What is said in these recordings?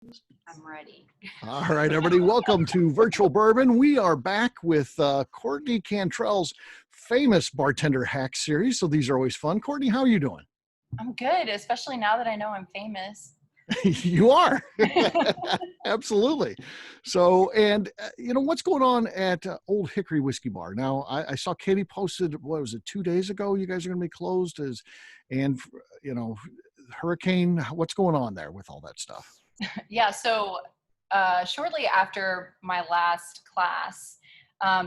I'm ready. All right, everybody, welcome to Virtual Bourbon. We are back with Courtney Cantrell's famous bartender hack series. So these are always fun. Courtney, how are you doing? I'm good, especially now that I know I'm famous. You are. Absolutely. So, and what's going on at Old Hickory Whiskey Bar? Now, I saw Katie posted, what was it, 2 days ago? You guys are going to be closed and hurricane. What's going on there with all that stuff? Yeah, so shortly after my last class,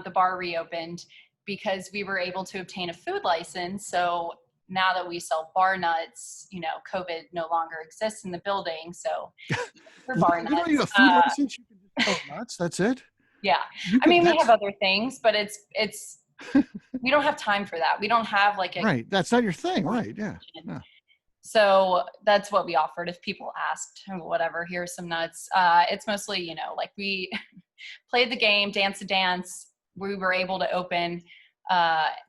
the bar reopened because we were able to obtain a food license. So now that we sell bar nuts, COVID no longer exists in the building. So for bar You nuts, don't need a food license. You can just sell nuts. That's it. Yeah. I mean, we have other things, but it's we don't have time for that. We don't have like a right. That's not your thing, right? Yeah. So that's what we offered. If people asked, whatever, here's some nuts. It's mostly, like we played the game, dance to dance. We were able to open.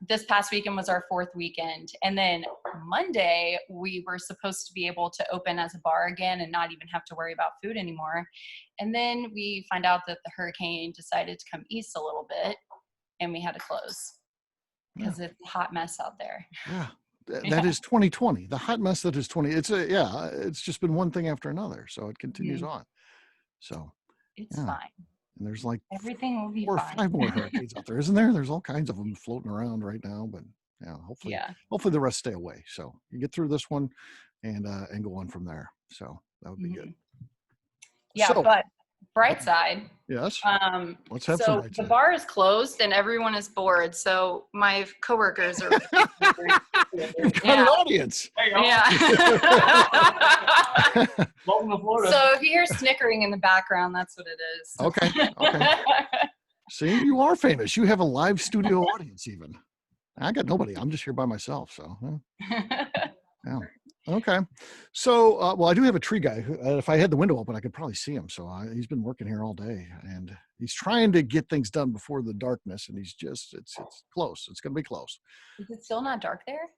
This past weekend was our 4th weekend. And then Monday, we were supposed to be able to open as a bar again and not even have to worry about food anymore. And then we find out that the hurricane decided to come east a little bit and we had to close because it's a hot mess out there. Yeah. That is 2020. The hot mess that is 20. It's just been one thing after another. So it continues on. So it's fine. And there's like everything will be 4 or fine. 5 more hurricanes out there, isn't there? There's all kinds of them floating around right now, but hopefully the rest stay away. So you get through this one and go on from there. So that would be good. Yeah, so, but bright side. Yes. Let's have some bright side. The bar is closed and everyone is bored. So my coworkers are You've got an audience. Yeah. Welcome to Florida. So if you hear snickering in the background, that's what it is. Okay. See, you are famous. You have a live studio audience even. I got nobody. I'm just here by myself. So yeah. Okay. So, I do have a tree guy. If I had the window open, I could probably see him. So he's been working here all day and he's trying to get things done before the darkness. And it's close. It's going to be close. Is it still not dark there?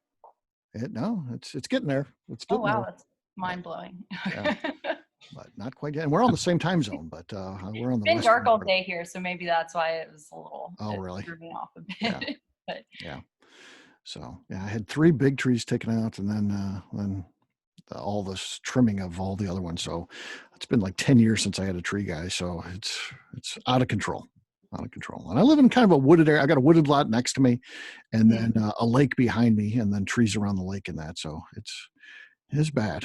No, it's getting there. It's getting wow. there. That's mind blowing. Yeah. But not quite yet. And we're on the same time zone, but we're on the. It's been dark all day here. So maybe that's why it was a little. Oh, really? Threw me off a bit. Yeah. But yeah. So I had 3 big trees taken out, and then all this trimming of all the other ones. So it's been like 10 years since I had a tree guy. So it's out of control. And I live in kind of a wooded area. I got a wooded lot next to me, and then a lake behind me, and then trees around the lake and that. So it's bad.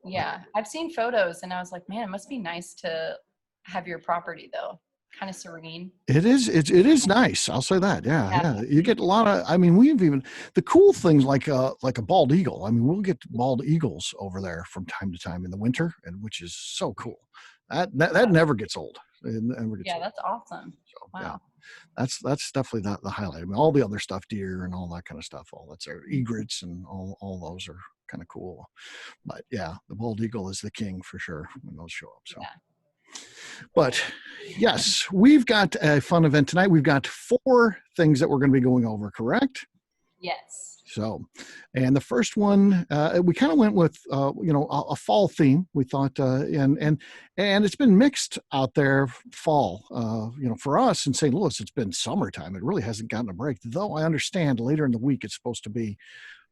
Yeah, I've seen photos, and I was like, man, it must be nice to have your property though. Kind of serene. It is nice. I'll say that. Yeah. You get a lot of. I mean, we've even the cool things like a bald eagle. I mean, we'll get bald eagles over there from time to time in the winter, and which is so cool. That never gets old. It never gets old. That's awesome. So, wow. Yeah. That's definitely the highlight. I mean, all the other stuff, deer and all that kind of stuff, all that's there. Egrets and all those are kind of cool. But yeah, the bald eagle is the king for sure when those show up. So. Yeah. But yes, we've got a fun event tonight. We've got 4 things that we're going to be going over, correct? Yes. So, and the first one, we kind of went with, a fall theme. We thought, and it's been mixed out there fall, for us in St. Louis, it's been summertime. It really hasn't gotten a break, though I understand later in the week, it's supposed to be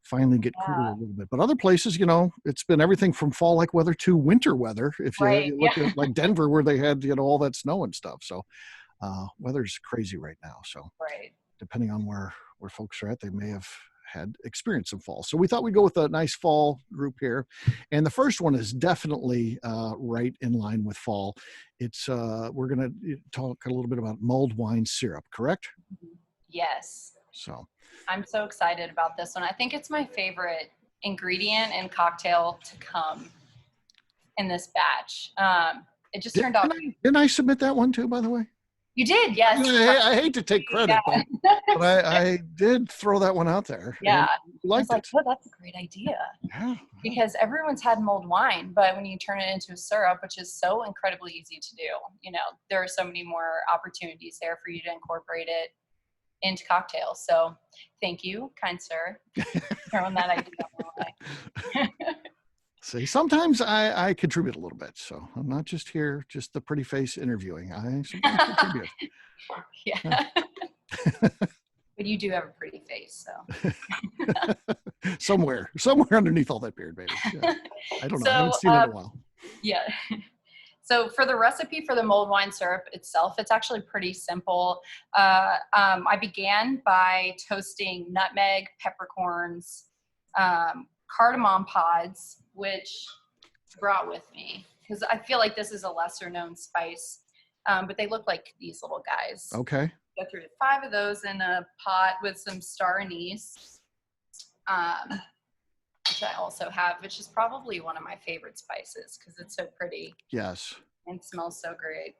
finally get cooler a little bit. But other places, it's been everything from fall-like weather to winter weather. If you look at like Denver, where they had, all that snow and stuff. So weather's crazy right now. So depending on where folks are at, they may have had experienced some fall. So we thought we'd go with a nice fall group here. And the first one is definitely right in line with fall. It's we're going to talk a little bit about mulled wine syrup, correct? Yes. So I'm so excited about this one. I think it's my favorite ingredient and cocktail to come in this batch. It just turned out. Didn't I submit that one too, by the way? You did, yes. I hate to take credit, but I did throw that one out there. Yeah. I was like, oh, that's a great idea. Yeah. Because everyone's had mulled wine, but when you turn it into a syrup, which is so incredibly easy to do, there are so many more opportunities there for you to incorporate it into cocktails. So thank you, kind sir, for throwing that idea my way. See, sometimes I contribute a little bit, so I'm not just here, just the pretty face interviewing. I sometimes contribute. Yeah. But you do have a pretty face, so. somewhere underneath all that beard, baby. Yeah. I don't know. I haven't So, seen it in a while. yeah. So for the recipe for the mulled wine syrup itself, it's actually pretty simple. I began by toasting nutmeg, peppercorns, cardamom pods, which I brought with me because I feel like this is a lesser known spice, but they look like these little guys. Okay. Go through 5 of those in a pot with some star anise, which I also have, which is probably one of my favorite spices because it's so pretty. Yes. And smells so great.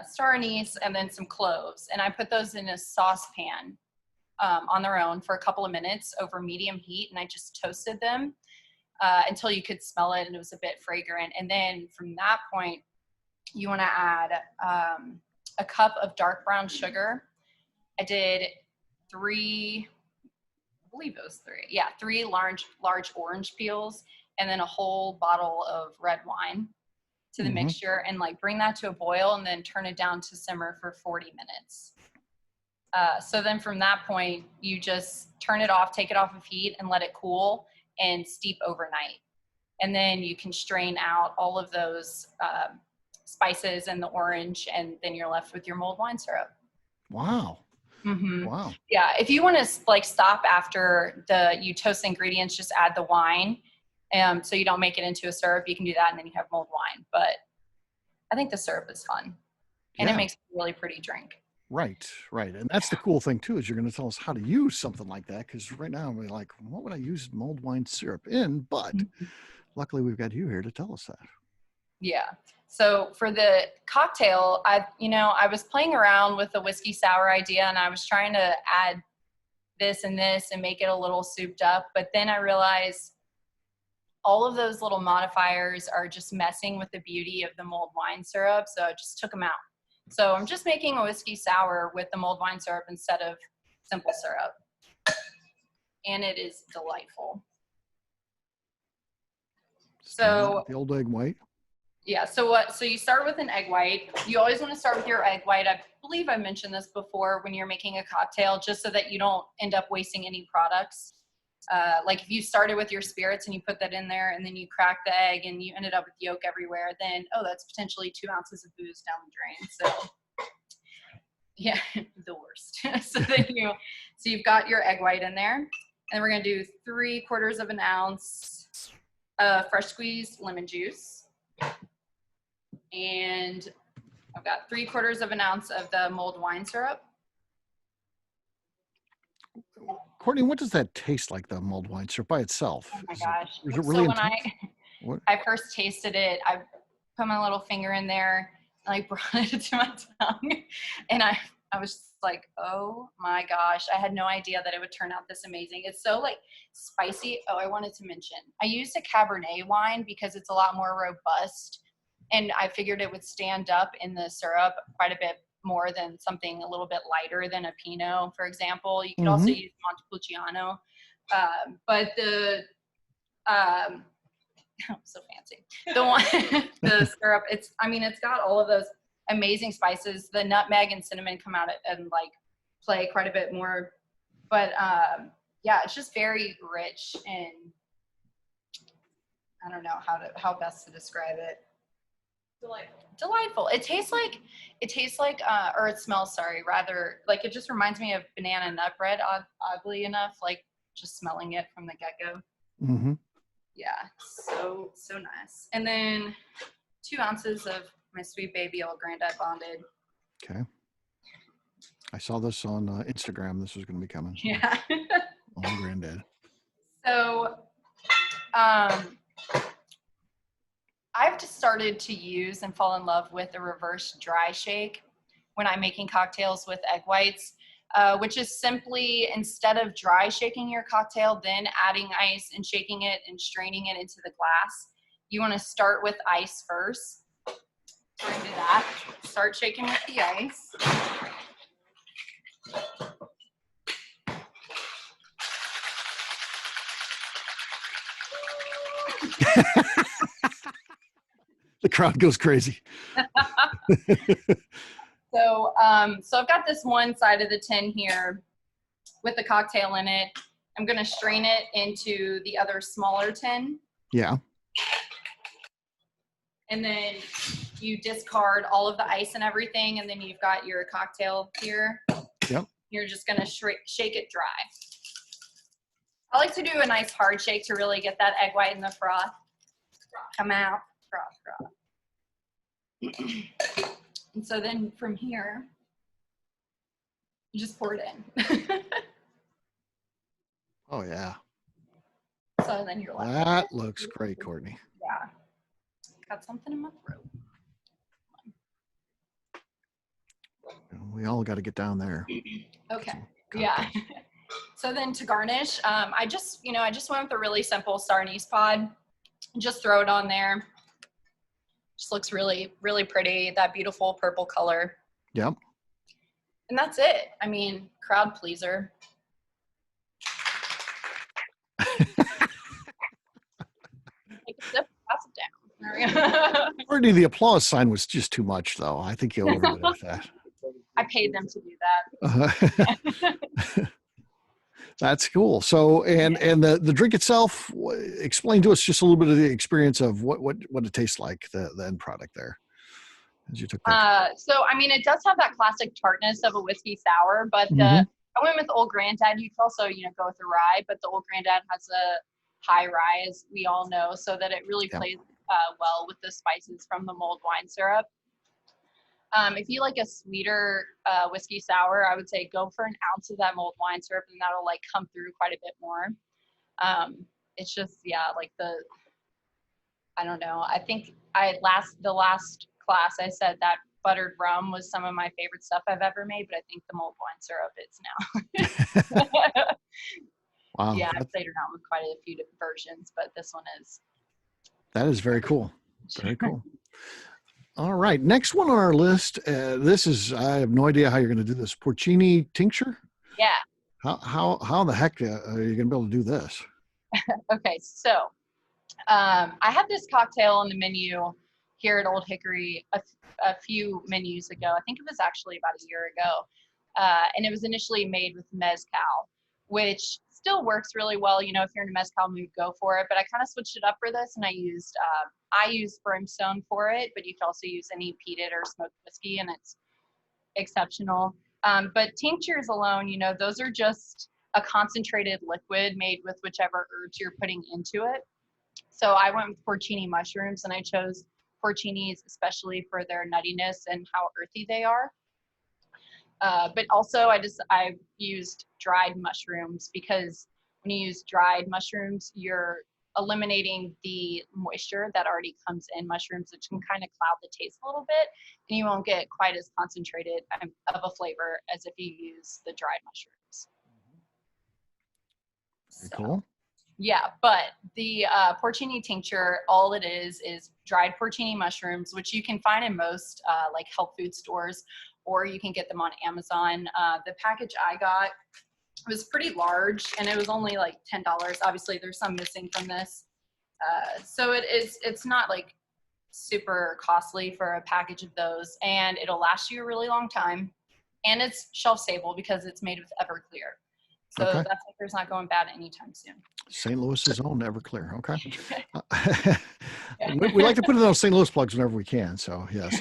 Star anise, and then some cloves. And I put those in a saucepan on their own for a couple of minutes over medium heat, and I just toasted them until you could smell it and it was a bit fragrant. And then from that point, you want to add a cup of dark brown sugar. I did 3, I believe it was 3. Yeah, 3 large orange peels, and then a whole bottle of red wine to the mixture, and like bring that to a boil and then turn it down to simmer for 40 minutes. So then from that point, you just turn it off, take it off of heat and let it cool and steep overnight. And then you can strain out all of those spices and the orange, and then you're left with your mulled wine syrup. Wow. Mm-hmm. Wow. Yeah. If you want to like stop after you toast the ingredients, just add the wine. So you don't make it into a syrup, you can do that, and then you have mulled wine. But I think the syrup is fun, and it makes a really pretty drink. Right. And that's the cool thing too, is you're going to tell us how to use something like that. Because right now we're like, what would I use mulled wine syrup in? But luckily we've got you here to tell us that. Yeah. So for the cocktail, I was playing around with the whiskey sour idea, and I was trying to add this and make it a little souped up. But then I realized all of those little modifiers are just messing with the beauty of the mulled wine syrup. So I just took them out. So I'm just making a whiskey sour with the mulled wine syrup instead of simple syrup. And it is delightful. So the old egg white. Yeah. So you start with an egg white. You always want to start with your egg white. I believe I mentioned this before when you're making a cocktail, just so that you don't end up wasting any products. Like if you started with your spirits and you put that in there and then you crack the egg and you ended up with yolk everywhere, then, that's potentially 2 ounces of booze down the drain. So yeah, the worst. So you've got your egg white in there, and we're going to do 3/4 of an ounce fresh squeezed lemon juice. And I've got 3/4 of an ounce of the mulled wine syrup. Courtney, what does that taste like, the mulled wine syrup by itself? Oh my gosh. Is it really So when I first tasted it, I put my little finger in there and I brought it to my tongue, and I was like, oh my gosh, I had no idea that it would turn out this amazing. It's so like spicy. Oh, I wanted to mention, I used a Cabernet wine because it's a lot more robust, and I figured it would stand up in the syrup quite a bit more than something a little bit lighter than a Pinot, for example. You could also use Montepulciano, but so fancy. The syrup, it's got all of those amazing spices. The nutmeg and cinnamon come out and like play quite a bit more, but it's just very rich, and I don't know how best to describe it. Delightful. It tastes like, or it smells, rather, like it just reminds me of banana nut bread, oddly enough, like just smelling it from the get-go. Yeah, so nice. And then 2 ounces of my sweet baby old Granddad Bonded. Okay. I saw this on Instagram. This was going to be coming. Yeah. Old Granddad. So, I've just started to use and fall in love with a reverse dry shake when I'm making cocktails with egg whites, which is simply, instead of dry shaking your cocktail, then adding ice and shaking it and straining it into the glass, you want to start with ice first. So we're going to do that. Start shaking with the ice. The crowd goes crazy. So I've got this one side of the tin here with the cocktail in it. I'm going to strain it into the other smaller tin. Yeah. And then you discard all of the ice and everything, and then you've got your cocktail here. Yep. You're just going to shake it dry. I like to do a nice hard shake to really get that egg white and the froth come out. Froth. And so then from here, you just pour it in. Oh, yeah. So then you're left. That looks great, Courtney. Yeah. Got something in my throat. We all got to get down there. Okay. Yeah. So then to garnish, I just went with a really simple star anise pod. Just throw it on there. Just looks really, really pretty. That beautiful purple color. Yep. And that's it. I mean, crowd pleaser. Take a sip, pass it down. There we go. Courtney, the applause sign was just too much, though. I think you overdid it with that. I paid them to do that. That's cool. So, and the drink itself, explain to us just a little bit of the experience of what it tastes like, the end product there, as you took that. So, I mean, it does have that classic tartness of a whiskey sour, but I went with Old Granddad. You could also, go with the rye, but the Old Granddad has a high rye, as we all know, so that it really plays well with the spices from the mulled wine syrup. If you like a sweeter whiskey sour, I would say go for an ounce of that mulled wine syrup, and that'll like come through quite a bit more. It's just, I don't know. I think the last class I said that buttered rum was some of my favorite stuff I've ever made, but I think the mulled wine syrup is now. Wow. Yeah, I've played around with quite a few different versions, but this one is. That is very cool. Very cool. All right. Next one on our list. I have no idea how you're going to do this. Porcini tincture? Yeah. How the heck are you going to be able to do this? Okay. So I had this cocktail on the menu here at Old Hickory a few menus ago. I think it was actually about a year ago. And it was initially made with mezcal, which still works really well. If you're in a mezcal mood, go for it. But I kind of switched it up for this, and I used brimstone for it, but you can also use any peated or smoked whiskey, and it's exceptional. But tinctures alone, those are just a concentrated liquid made with whichever herbs you're putting into it. So I went with porcini mushrooms, and I chose porcinis especially for their nuttiness and how earthy they are. But also I used dried mushrooms, because when you use dried mushrooms, you're eliminating the moisture that already comes in mushrooms, which can kind of cloud the taste a little bit, and you won't get quite as concentrated of a flavor as if you use the dried mushrooms. Very cool. Yeah, but the porcini tincture, all it is dried porcini mushrooms, which you can find in most like health food stores, or you can get them on Amazon. The package I got was pretty large, and it was only like $10. Obviously, there's some missing from this. So it's not like super costly for a package of those, and it'll last you a really long time. And it's shelf stable because it's made with Everclear. So that sucker's not going bad anytime soon. St. Louis's own Everclear. Okay. We like to put in those St. Louis plugs whenever we can. So yes.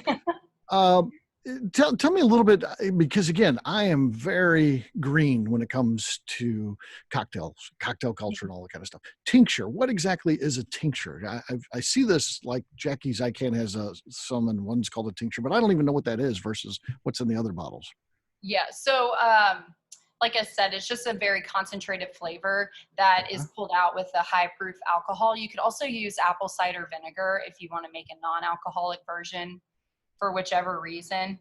Tell me a little bit, because again, I am very green when it comes to cocktail culture and all that kind of stuff. Tincture. What exactly is a tincture? I see this like Jackie's ICANN has some, and one's called a tincture, but I don't even know what that is versus what's in the other bottles. Yeah. So, like I said, it's just a very concentrated flavor that is pulled out with a high proof alcohol. You could also use apple cider vinegar if you want to make a non-alcoholic version for whichever reason.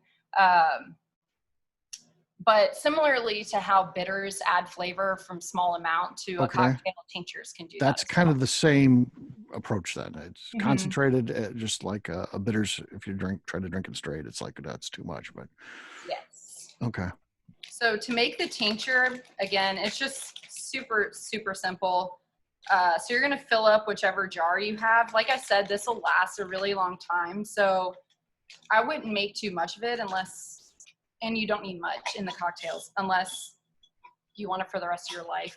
But similarly to how bitters add flavor from small amount to a cocktail, tinctures can do that. That's kind of the same approach then. It's concentrated, just like a bitters. If you try to drink it straight, it's like that's too much. But yes. Okay. So to make the tincture, again, it's just super, super simple. So you're going to fill up whichever jar you have. Like I said, this will last a really long time. So I wouldn't make too much of it unless, and you don't need much in the cocktails unless you want it for the rest of your life.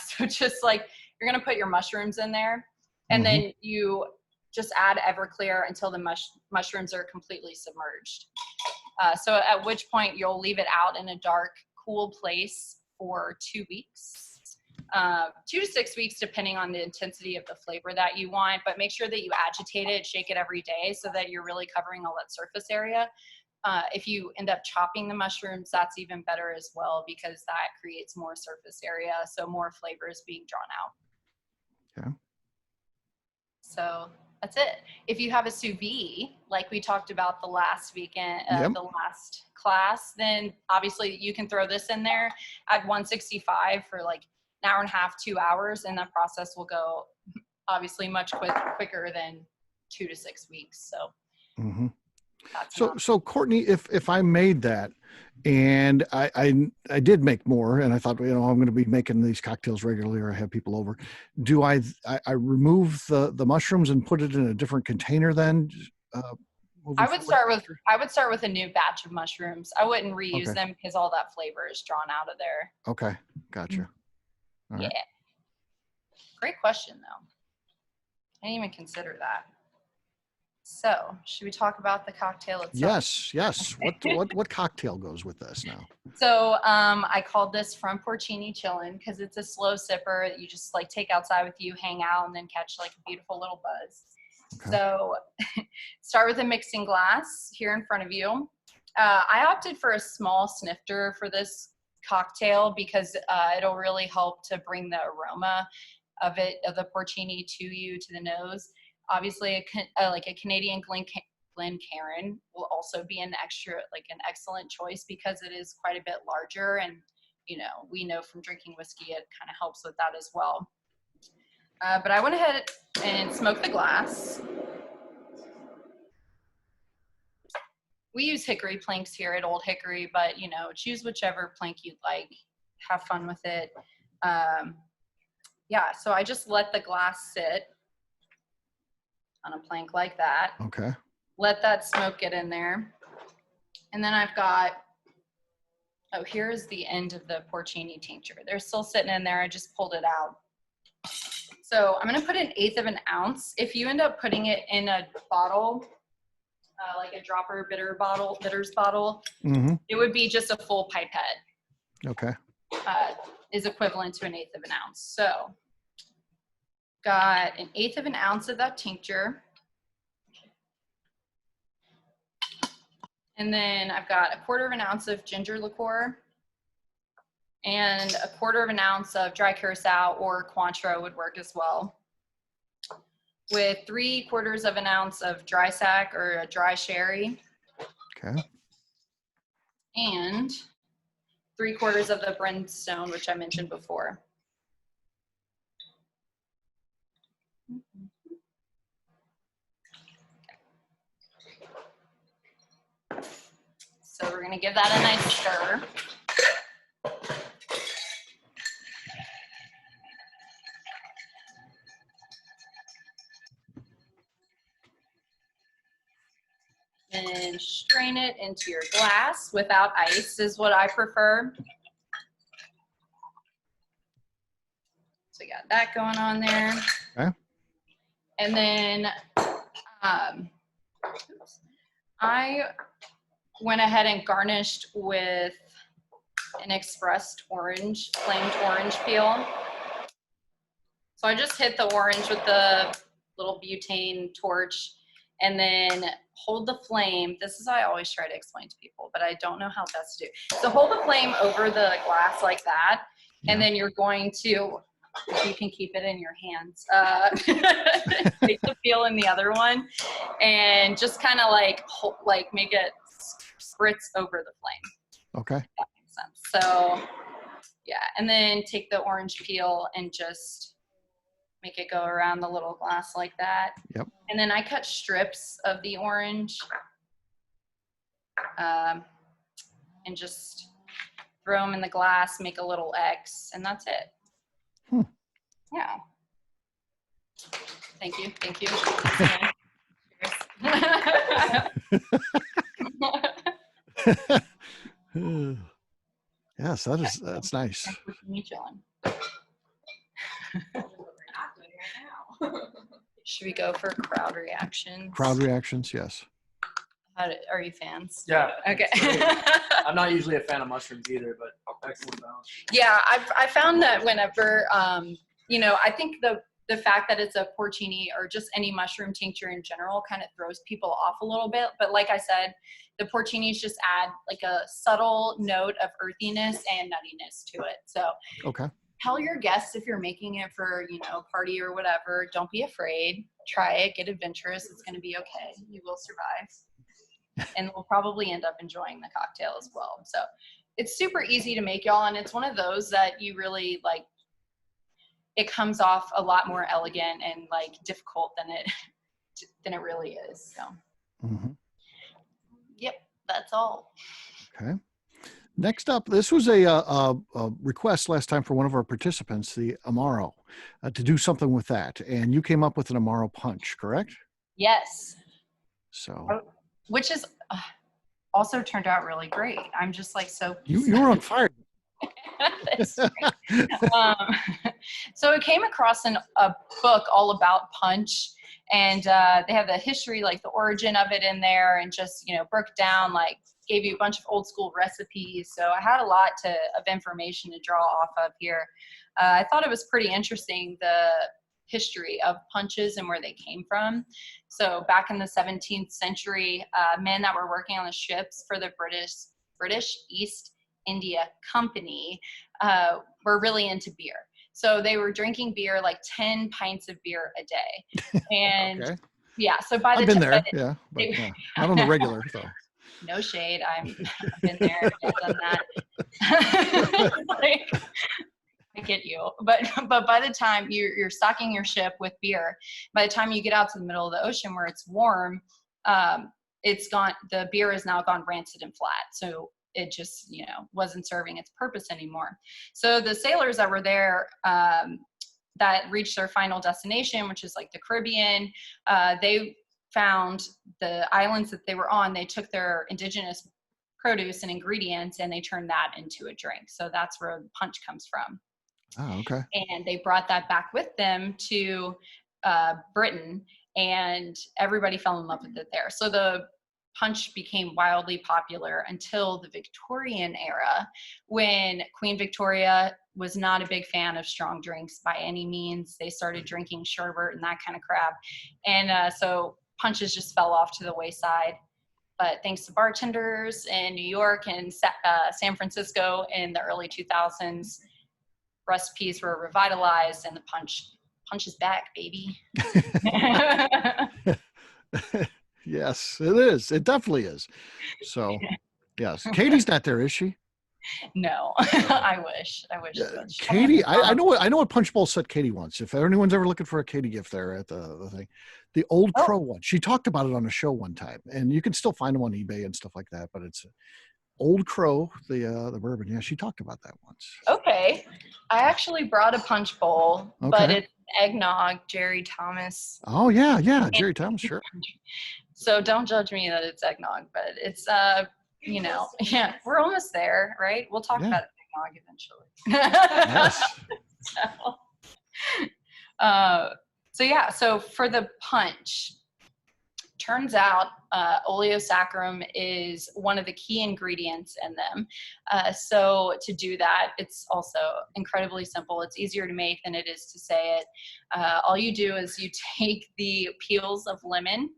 So just like, you're going to put your mushrooms in there, and then you just add Everclear until the mushrooms are completely submerged. So at which point you'll leave it out in a dark, cool place for 2 weeks. 2 to 6 weeks, depending on the intensity of the flavor that you want, but make sure that you agitate it, shake it every day so that you're really covering all that surface area. If you end up chopping the mushrooms, that's even better as well, because that creates more surface area, so more flavor is being drawn out. Okay. So that's it. If you have a sous vide, like we talked about the last weekend, the last class, then obviously you can throw this in there at 165 for like an hour and a half, 2 hours, and that process will go obviously much quicker than 2 to 6 weeks. So, so Courtney, if I made that, and I did make more, and I thought, I'm going to be making these cocktails regularly, or I have people over. Do I remove the mushrooms and put it in a different container then? I would start with a new batch of mushrooms. I wouldn't reuse them because all that flavor is drawn out of there. Okay, gotcha. All right. Great question though. I didn't even consider that. So, should we talk about the cocktail itself? Yes. What cocktail goes with this now? So, I called this Front Porcini Chillin' because it's a slow sipper that you just like take outside with you, hang out, and then catch like a beautiful little buzz. Okay. So, start with a mixing glass here in front of you. I opted for a small snifter for this cocktail because it'll really help to bring the aroma of the porcini to you, to the nose. Obviously, like a Canadian Glencairn will also be an excellent choice because it is quite a bit larger, and we know from drinking whiskey it kind of helps with that as well. But I went ahead and smoked the glass. We use hickory planks here at Old Hickory, but choose whichever plank you'd like. Have fun with it. So I just let the glass sit on a plank like that. Okay. Let that smoke get in there. And then I've got, here's the end of the porcini tincture. They're still sitting in there. I just pulled it out. So I'm going to put 1/8 of an ounce. If you end up putting it in a bottle, like a dropper bitters bottle, it would be just a full pipette. Okay. Is equivalent to 1/8 of an ounce. So got 1/8 of an ounce of that tincture. And then I've got 1/4 of an ounce of ginger liqueur and 1/4 of an ounce of dry curacao, or Cointreau would work as well, with 3/4 of an ounce of dry sack or a dry sherry. Okay. And 3/4 of the brimstone, which I mentioned before. So we're going to give that a nice stir. And strain it into your glass without ice is what I prefer. So we got that going on there. Okay. And then I went ahead and garnished with an expressed orange, flamed orange peel. So I just hit the orange with the little butane torch and then hold the flame. This is how I always try to explain to people, but I don't know how best to do. So hold the flame over the glass like that, and then you're going to, if you can keep it in your hands, take the peel in the other one, and just kind of like make it spritz over the flame. Okay. If that makes sense. So yeah, and then take the orange peel and just make it go around the little glass like that. Yep. And then I cut strips of the orange and just throw them in the glass, make a little X, and that's it. Yeah. Thank you. Thank you. Yes, that's nice. Should we go for crowd reactions? Crowd reactions, yes. Are you fans? Yeah. Okay. I'm not usually a fan of mushrooms either, but excellent balance. Yeah, I found that whenever, I think the fact that it's a porcini or just any mushroom tincture in general kind of throws people off a little bit. But like I said, the porcinis just add like a subtle note of earthiness and nuttiness to it. So okay. Tell your guests if you're making it for, party or whatever, don't be afraid. Try it, get adventurous. It's going to be okay. You will survive. And we'll probably end up enjoying the cocktail as well. So it's super easy to make, y'all. And it's one of those that you really like, it comes off a lot more elegant and like difficult than it really is. So, Yep, that's all. Okay. Next up, this was a request last time for one of our participants, the Amaro, to do something with that. And you came up with an Amaro punch, correct? Yes. So. Which is also turned out really great. I'm just like so. You were on fire. So it came across a book all about punch, and they have the history, like the origin of it in there, and just broke down, like gave you a bunch of old school recipes. So I had a lot of information to draw off of here. I thought it was pretty interesting, the history of punches and where they came from. So back in the 17th century, men that were working on the ships for the British East India Company were really into beer. So they were drinking beer, like 10 pints of beer a day. And okay. Yeah, so by the I've been there, yeah, but not on the regular, though. No shade, I've been there, I've done that. Like, I get you, but by the time you're stocking your ship with beer, by the time you get out to the middle of the ocean where it's warm, it's gone. The beer has now gone rancid and flat. So it just wasn't serving its purpose anymore. So the sailors that were there, that reached their final destination, which is like the Caribbean, they found the islands that they were on. They took their indigenous produce and ingredients and they turned that into a drink. So that's where the punch comes from. Oh, okay. And they brought that back with them to Britain, and everybody fell in love with it there. So the punch became wildly popular until the Victorian era, when Queen Victoria was not a big fan of strong drinks by any means. They started drinking sherbet and that kind of crap. And so punches just fell off to the wayside. But thanks to bartenders in New York and San Francisco in the early 2000s, recipes were revitalized and the punch is back, baby. Yes, it is. It definitely is. So, yes. Katie's not there, is she? No, I wish. Katie, I know what punch bowl set Katie wants. If anyone's ever looking for a Katie gift there at the thing, the Old Crow one. She talked about it on a show one time, and you can still find them on eBay and stuff like that. But it's Old Crow, the bourbon. Yeah, she talked about that once. Okay, I actually brought a punch bowl, but it's eggnog, Jerry Thomas. Oh yeah, Jerry Thomas, sure. So don't judge me that it's eggnog, but it's yeah, we're almost there, right? We'll talk about eggnog eventually. Yes. So for the punch, turns out oleosaccharum is one of the key ingredients in them. So to do that, it's also incredibly simple. It's easier to make than it is to say it. All you do is you take the peels of lemon.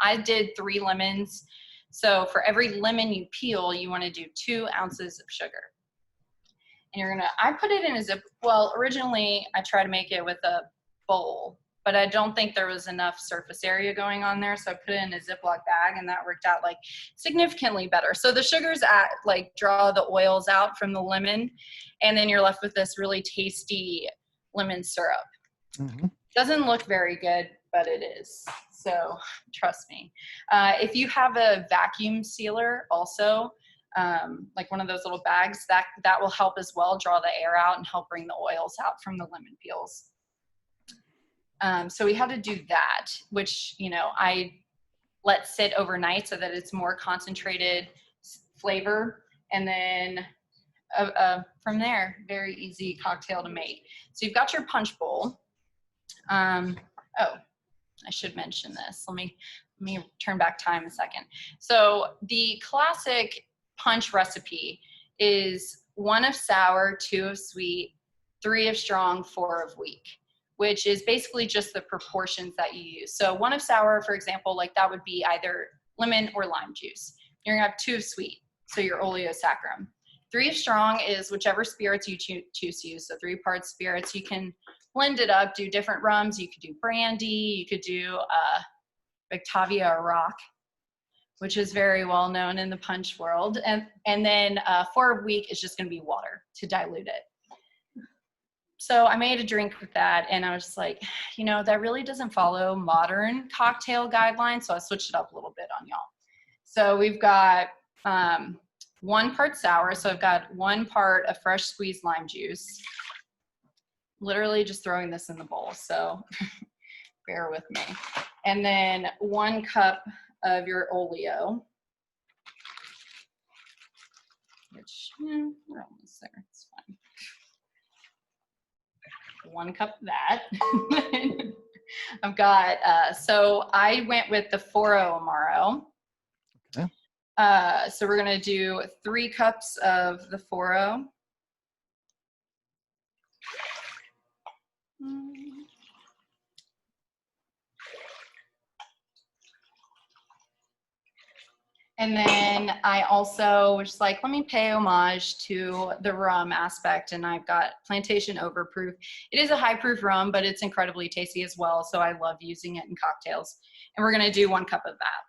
I did 3 lemons. So for every lemon you peel, you want to do 2 ounces of sugar. And I put it in originally I tried to make it with a bowl, but I don't think there was enough surface area going on there. So I put it in a Ziploc bag, and that worked out like significantly better. So the sugars draw the oils out from the lemon, and then you're left with this really tasty lemon syrup. Mm-hmm. Doesn't look very good, but it is. So trust me. If you have a vacuum sealer also, like one of those little bags, that will help as well, draw the air out and help bring the oils out from the lemon peels. So we had to do that, which, you know, I let sit overnight so that it's more concentrated flavor. And then from there, very easy cocktail to make. So you've got your punch bowl. Oh, I should mention this. Let me turn back time a second. So the classic punch recipe is 1 of sour, 2 of sweet, 3 of strong, 4 of weak, which is basically just the proportions that you use. So 1 of sour, for example, like that would be either lemon or lime juice. You're gonna have 2 of sweet, so your oleo saccharum. 3 of strong is whichever spirits you choose to use. So 3 parts spirits. You can blend it up, do different rums. You could do brandy. You could do Victavia or Rock, which is very well known in the punch world. And then 4 of weak is just going to be water to dilute it. So I made a drink with that, and I was just like, you know, that really doesn't follow modern cocktail guidelines. So I switched it up a little bit on y'all. So we've got 1 part sour. So I've got 1 part of fresh squeezed lime juice. Literally just throwing this in the bowl, so bear with me. And then 1 cup of your oleo, which we're almost there. It's fine. 1 cup of that. I've got so I went with the Foro Amaro. Okay. So we're gonna do 3 cups of the Foro. And then I also was like, let me pay homage to the rum aspect, and I've got Plantation Overproof. It is a high proof rum, but it's incredibly tasty as well, so I love using it in cocktails. And we're gonna do 1 cup of that.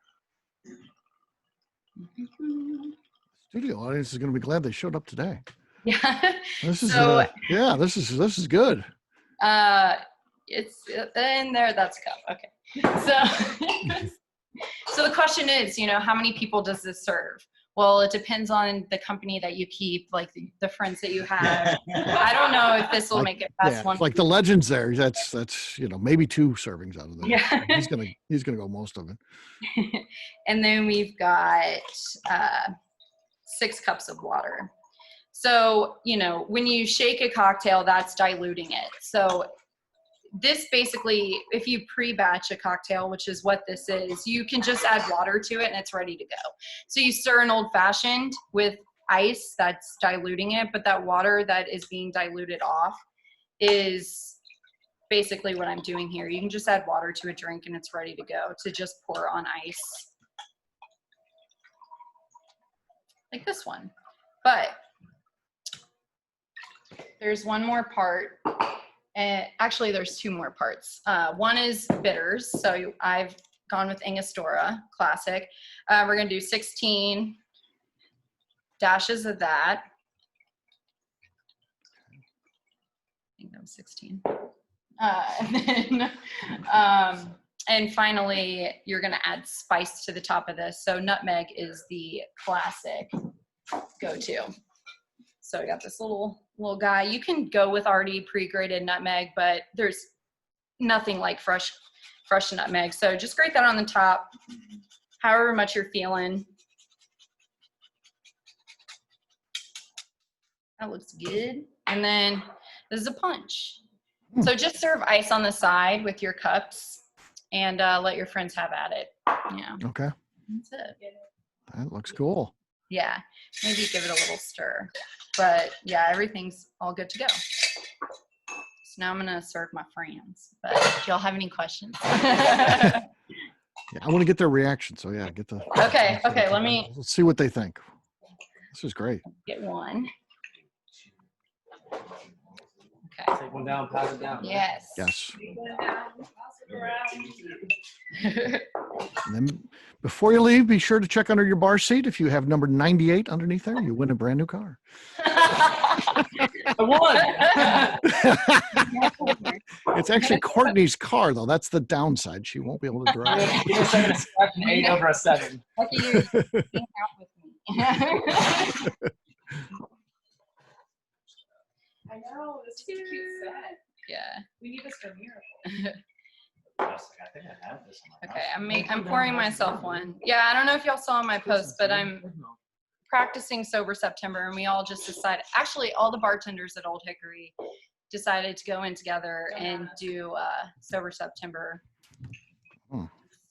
Studio audience is going to be glad they showed up today. Yeah. This is So, yeah, this is good. It's in there. That's a cup. Okay. So, so the question is, you know, how many people does this serve? Well, it depends on the company that you keep, like the friends that you have. I don't know if this will make it past 1. Like the legends there. That's you know, maybe 2 servings out of there. Yeah. He's gonna go most of it. And then we've got 6 cups of water. So, you know, when you shake a cocktail, that's diluting it. So this basically, if you pre-batch a cocktail, which is what this is, you can just add water to it and it's ready to go. So you stir an old fashioned with ice that's diluting it, but that water that is being diluted off is basically what I'm doing here. You can just add water to a drink and it's ready to go to just pour on ice. Like this one. But there's 1 more part. And actually, there's 2 more parts. 1 is bitters. So I've gone with Angostura Classic. We're going to do 16 dashes of that. I think that was 16. And finally, you're going to add spice to the top of this. So nutmeg is the classic go-to. So I got this little guy. You can go with already pre-grated nutmeg, but there's nothing like fresh nutmeg. So just grate that on the top, however much you're feeling. That looks good. And then this is a punch. So just serve ice on the side with your cups and let your friends have at it. Yeah. Okay. That's it. That looks cool. Yeah. Maybe give it a little stir. But yeah, everything's all good to go. So now I'm gonna serve my friends. But do y'all have any questions? Yeah, I want to get their reaction. So yeah, get the. Okay. Let's see what they think. This is great. Get 1. Okay. Take 1 down, pass it down. Yes. Yes. And then before you leave, be sure to check under your bar seat. If you have number 98 underneath there, you win a brand new car. I won. It's actually Courtney's car, though. That's the downside. She won't be able to drive. Give a second to scratch an 8 over a 7. Lucky you hang out with me. I know, this is a cute set. Yeah. We need this for a miracle. I think I have this on my Okay, I'm pouring myself one. Yeah, I don't know if y'all saw my post, but I'm practicing Sober September, and we all just decided, actually all the bartenders at Old Hickory decided to go in together and do Sober September,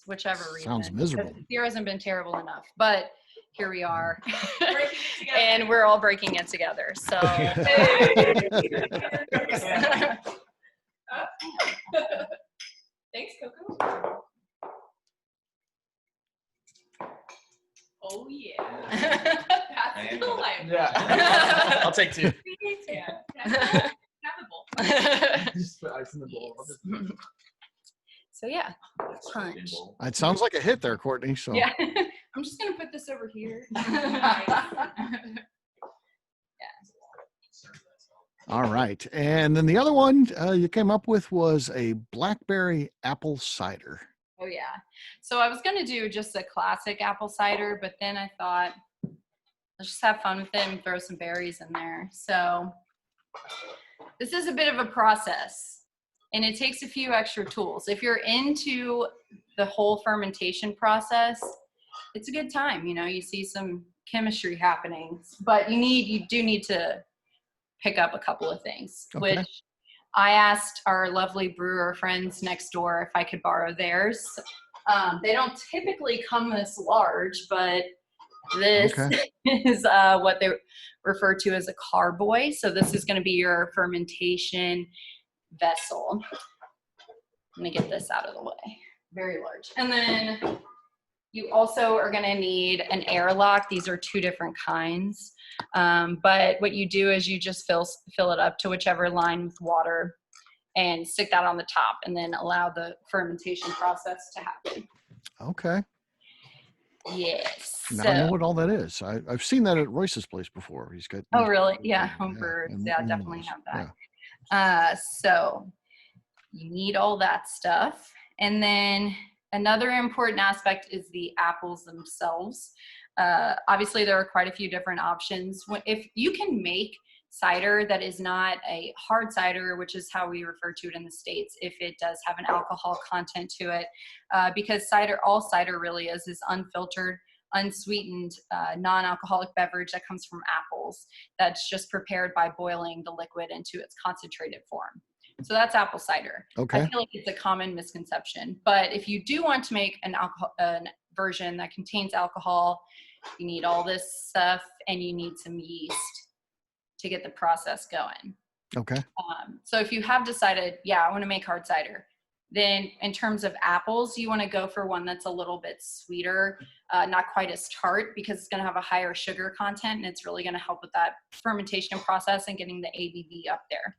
whichever reason. Sounds miserable. The year hasn't been terrible enough, but here we are. And we're all breaking it together. So Thanks, Coco. Oh yeah. That's the life. Yeah. I'll take 2. Yeah. Have the bowl. Just put ice in the bowl. So yeah, punch. It sounds like a hit there, Courtney. So Yeah, I'm just gonna put this over here. all right. And then the other one you came up with was a blackberry apple cider. Oh yeah. So I was gonna do just a classic apple cider, but then I thought, let's just have fun with it and throw some berries in there. So this is a bit of a process, and it takes a few extra tools. If you're into the whole fermentation process, it's a good time. You know, you see some chemistry happening, but you do need to pick up a couple of things, Okay. which I asked our lovely brewer friends next door if I could borrow theirs. They don't typically come this large, but this is what they refer to as a carboy. So this is going to be your fermentation vessel. I'm going to get this out of the way. Very large. And then you also are going to need an airlock. These are 2 different kinds. But what you do is you just fill it up to whichever line with water and stick that on the top, and then allow the fermentation process to happen. Okay. Yes. Now So, I know what all that is. I've seen that at Royce's place before. He's got. oh, really? Yeah. Home brewers. and Yeah, one of definitely those. have that. So you need all that stuff. And then another important aspect is the apples themselves. Obviously, there are quite a few different options. If you can make cider that is not a hard cider, which is how we refer to it in the States, if it does have an alcohol content to it, because all cider really is unfiltered, unsweetened, non-alcoholic beverage that comes from apples that's just prepared by boiling the liquid into its concentrated form. So that's apple cider. Okay. I feel like it's a common misconception, but if you do want to make an version that contains alcohol, you need all this stuff, and you need some yeast to get the process going. Okay. So if you have decided, yeah, I want to make hard cider, then in terms of apples, you want to go for one that's a little bit sweeter, not quite as tart, because it's going to have a higher sugar content, and it's really going to help with that fermentation process and getting the ABV up there.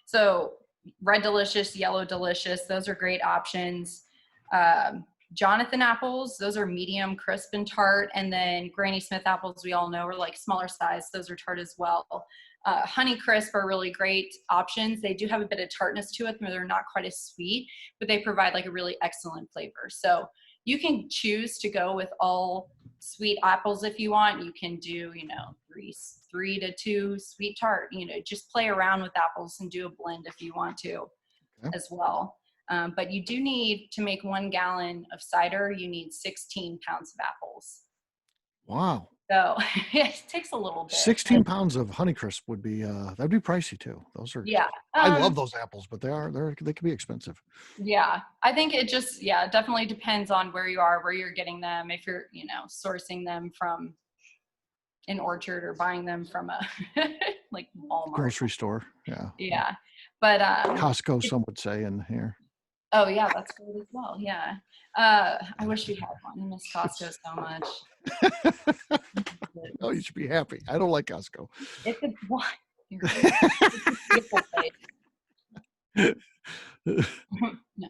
So red delicious, yellow delicious, those are great options. Jonathan apples, those are medium, crisp, and tart. And then Granny Smith apples, we all know, are like smaller size. Those are tart as well. Honey Crisp are really great options. They do have a bit of tartness to it, but they're not quite as sweet, but they provide like a really excellent flavor. So you can choose to go with all sweet apples if you want. You can do, 3 to 2 sweet tart, just play around with apples and do a blend if you want to as well. But you do need to make 1 gallon of cider. You need 16 pounds of apples. Wow. So it takes a little bit. 16 pounds of Honeycrisp would be, that'd be pricey too. Those are, yeah. I love those apples, but they can be expensive. Yeah. I think it just, it definitely depends on where you are, where you're getting them. If you're, sourcing them from an orchard or buying them from a like Walmart. Grocery store. Yeah. Yeah. But Costco, some would say in here. Oh yeah, that's great as well. Yeah. I wish we had one. I miss Costco so much. Oh, you should be happy. I don't like Costco. It's a what? It's a beautiful place. No.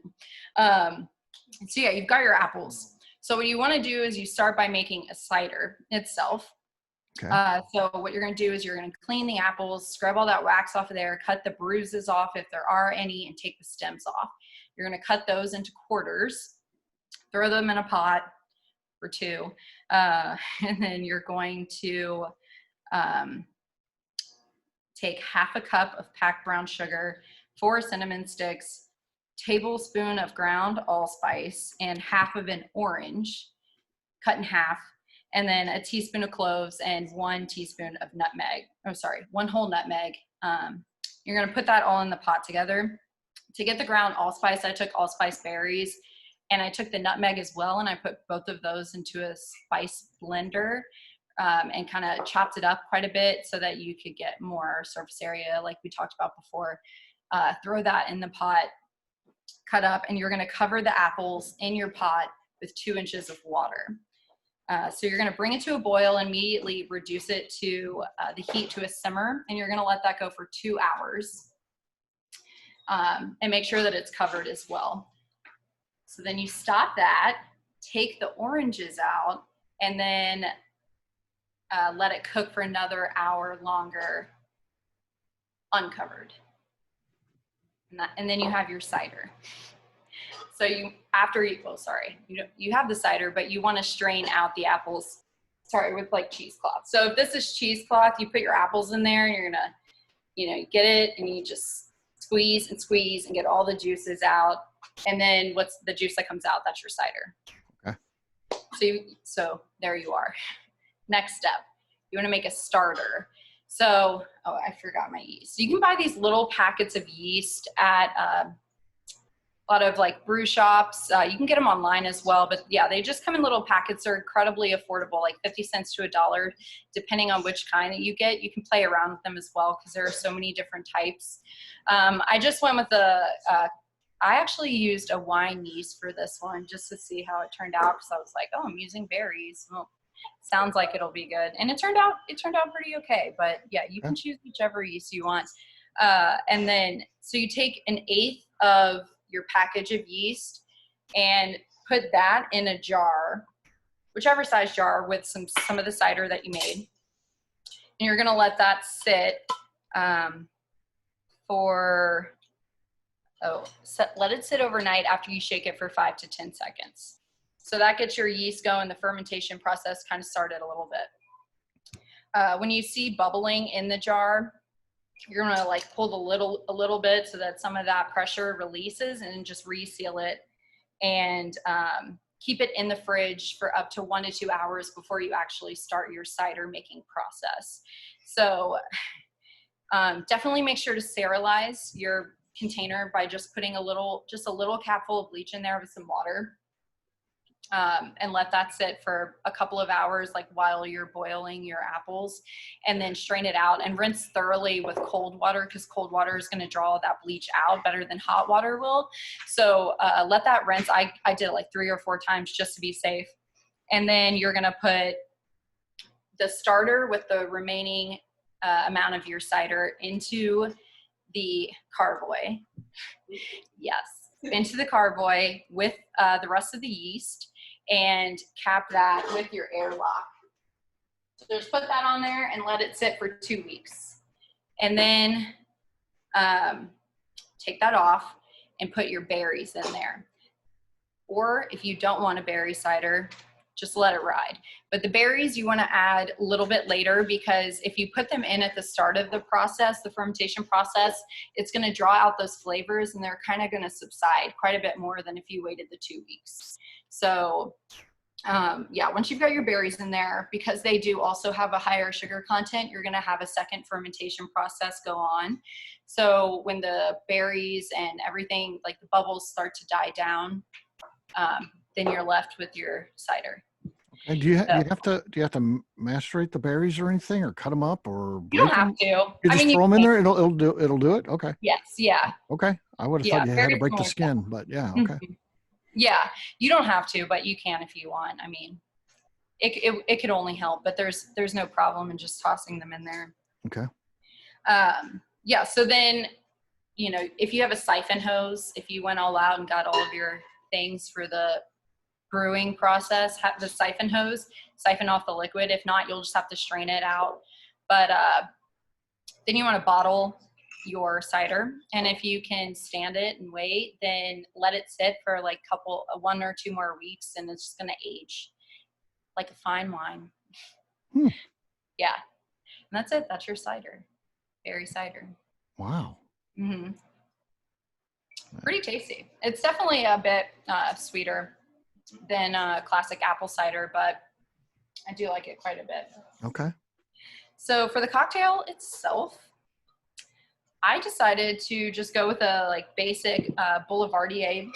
So yeah, you've got your apples. So what you want to do is you start by making a cider itself. Okay. So what you're going to do is you're going to clean the apples, scrub all that wax off of there, cut the bruises off if there are any, and take the stems off. You're going to cut those into quarters, throw them in a pot or 2, and then you're going to take half a cup of packed brown sugar, 4 cinnamon sticks, tablespoon of ground allspice and half of an orange cut in half, and then a teaspoon of cloves and 1 teaspoon of nutmeg. Oh, sorry, 1 whole nutmeg. You're gonna put that all in the pot together. To get the ground allspice, I took allspice berries, and I took the nutmeg as well, and I put both of those into a spice blender and kind of chopped it up quite a bit so that you could get more surface area like we talked about before. Throw that in the pot, cut up, and you're gonna cover the apples in your pot with 2 inches of water. So you're gonna bring it to a boil, immediately reduce it to the heat to a simmer, and you're gonna let that go for 2 hours. And make sure that it's covered as well. So then you stop that, take the oranges out, and then let it cook for another hour longer, uncovered. And then you have your cider. So you have the cider, but you want to strain out the apples, with like cheesecloth. So if this is cheesecloth, you put your apples in there, and you're gonna, you get it, and you just squeeze and squeeze and get all the juices out. And then what's the juice that comes out? That's your cider. Okay. So there you are. Next step, you want to make a starter. So, oh, I forgot my yeast. So you can buy these little packets of yeast at a lot of like brew shops. You can get them online as well, but yeah, they just come in little packets. They're incredibly affordable, like 50 cents to $1, depending on which kind that you get. You can play around with them as well because there are so many different types. I just went with I actually used a wine yeast for this one just to see how it turned out, because I was like, oh, I'm using berries. Well, sounds like it'll be good. And it turned out pretty okay, but yeah, you can choose whichever yeast you want. And then, so you take 1/8 of your package of yeast and put that in a jar, whichever size jar, with some of the cider that you made. And you're gonna let that sit let it sit overnight after you shake it for 5 to 10 seconds. So that gets your yeast going, the fermentation process kind of started a little bit. When you see bubbling in the jar, you're gonna like pull a little bit so that some of that pressure releases, and just reseal it, and keep it in the fridge for up to 1 to 2 hours before you actually start your cider making process. So definitely make sure to sterilize your container by just putting a little capful of bleach in there with some water, and let that sit for a couple of hours, like while you're boiling your apples, and then strain it out and rinse thoroughly with cold water, because cold water is going to draw that bleach out better than hot water will. So let that rinse. I did it like 3 or 4 times just to be safe. And then you're going to put the starter with the remaining amount of your cider into the carboy. Yes, into the carboy with the rest of the yeast, and cap that with your airlock. So just put that on there and let it sit for 2 weeks. And then take that off and put your berries in there. Or if you don't want a berry cider, just let it ride. But the berries you want to add a little bit later, because if you put them in at the start of the process, the fermentation process, it's going to draw out those flavors, and they're kind of going to subside quite a bit more than if you waited the 2 weeks. So yeah, once you've got your berries in there, because they do also have a higher sugar content, you're going to have a second fermentation process go on. So when the berries and everything, like the bubbles, start to die down, then you're left with your cider. And do you have to macerate the berries or anything, or cut them up, or you don't have to. You just throw them in there. It'll do it. Okay. Yes. Yeah. Okay. I would have thought you had to break the skin, but yeah. Okay. Yeah, you don't have to, but you can if you want. I mean, it could only help, but there's no problem in just tossing them in there. Okay. Yeah. So then, if you have a siphon hose, if you went all out and got all of your things for the brewing process, have the siphon hose, siphon off the liquid. If not, you'll just have to strain it out. But then you want to bottle your cider, and if you can stand it and wait, then let it sit for like 1 or 2 more weeks, and it's just going to age like a fine wine. Yeah, and that's it. That's your cider, berry cider. Wow. Pretty tasty. It's definitely a bit sweeter than classic apple cider, but I do like it quite a bit. Okay. So for the cocktail itself, I decided to just go with a like basic Boulevardier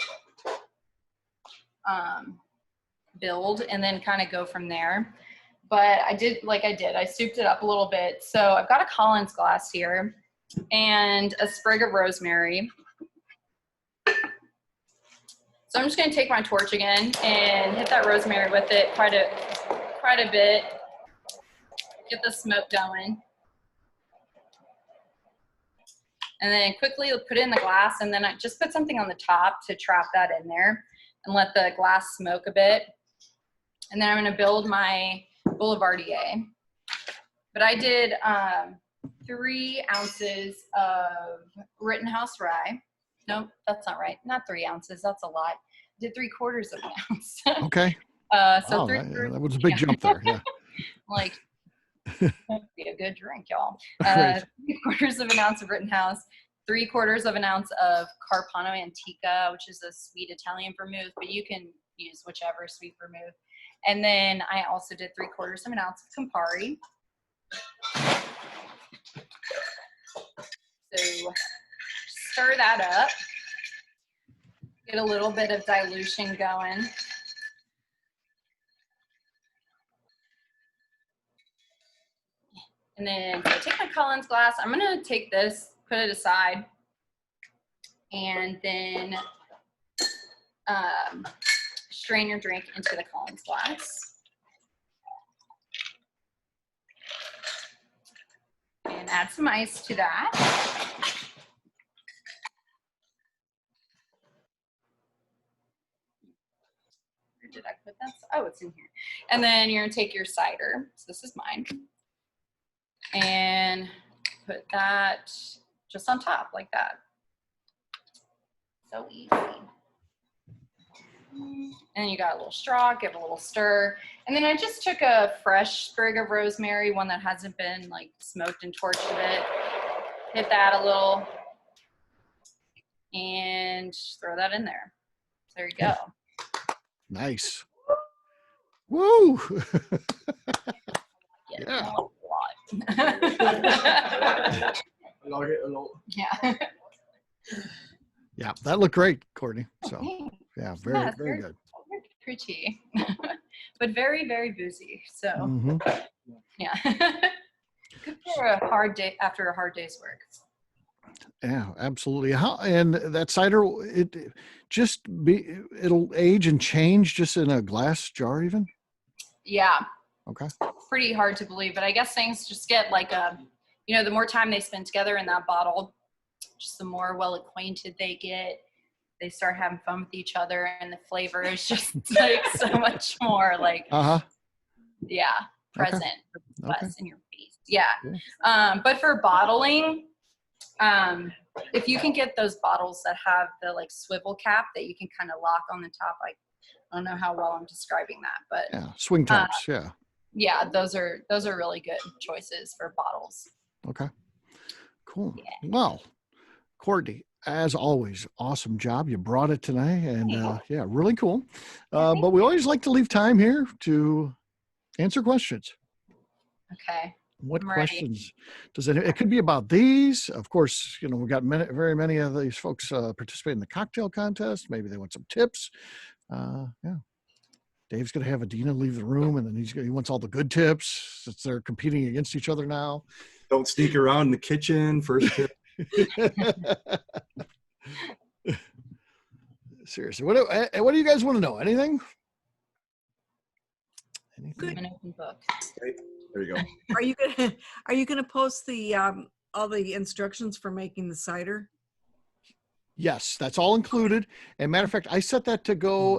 build and then kind of go from there. But I souped it up a little bit. So I've got a Collins glass here and a sprig of rosemary. So I'm just going to take my torch again and hit that rosemary with it quite a bit. Get the smoke going. And then quickly put it in the glass, and then I just put something on the top to trap that in there and let the glass smoke a bit. And then I'm going to build my Boulevardier. But I did 3 ounces of Rittenhouse rye. Nope, that's not right. Not 3 ounces. That's a lot. I did 3/4 of an ounce. Okay. So wow, that was a big jump there. Yeah. Like, that'd be a good drink, y'all. Right. 3/4 of an ounce of Rittenhouse, 3/4 of an ounce of Carpano Antica, which is a sweet Italian vermouth, but you can use whichever sweet vermouth. And then I also did 3/4 of an ounce of Campari. So stir that up. Get a little bit of dilution going. And then so I take my Collins glass. I'm going to take this, put it aside, and then strain your drink into the Collins glass. And add some ice to that. Where did I put that? Oh, it's in here. And then you're going to take your cider. So this is mine. And put that just on top like that. So easy. And then you got a little straw, give it a little stir. And then I just took a fresh sprig of rosemary, one that hasn't been like smoked and torched a bit. Hit that a little and throw that in there. So there you go. Nice. Woo. Yeah. Yeah. Yeah, that looked great, Courtney. So yeah, very, Yeah, very good. Very pretty, but very, very boozy. So Mhm. yeah, good for a hard day after a hard day's work. Yeah, absolutely. How and that cider, it'll age and change just in a glass jar, even. Yeah, Okay. pretty hard to believe, but I guess things just get like the more time they spend together in that bottle, just the more well acquainted they get. They start having fun with each other, and the flavor is just like so much more like present for us in your face. Yeah. Cool. But for bottling, if you can get those bottles that have the like swivel cap that you can kind of lock on the top, like I don't know how well I'm describing that, but Yeah, swing tops. yeah, those are really good choices for bottles. Okay. Cool. Yeah. Well, Courtney, as always, awesome job. You brought it tonight, and yeah, really cool. But we always like to leave time here to answer questions. Okay. What I'm ready. questions does it could be about these? Of course, we've got very many of these folks participate in the cocktail contest. Maybe they want some tips. Yeah. Dave's going to have Adina leave the room, and then he wants all the good tips since they're competing against each other now. Don't sneak around in the kitchen. First tip. Seriously, what do you guys want to know? Anything? I'm an open book. There you go. Are you gonna post the all the instructions for making the cider? Yes, that's all included. And matter of fact, I set that to go.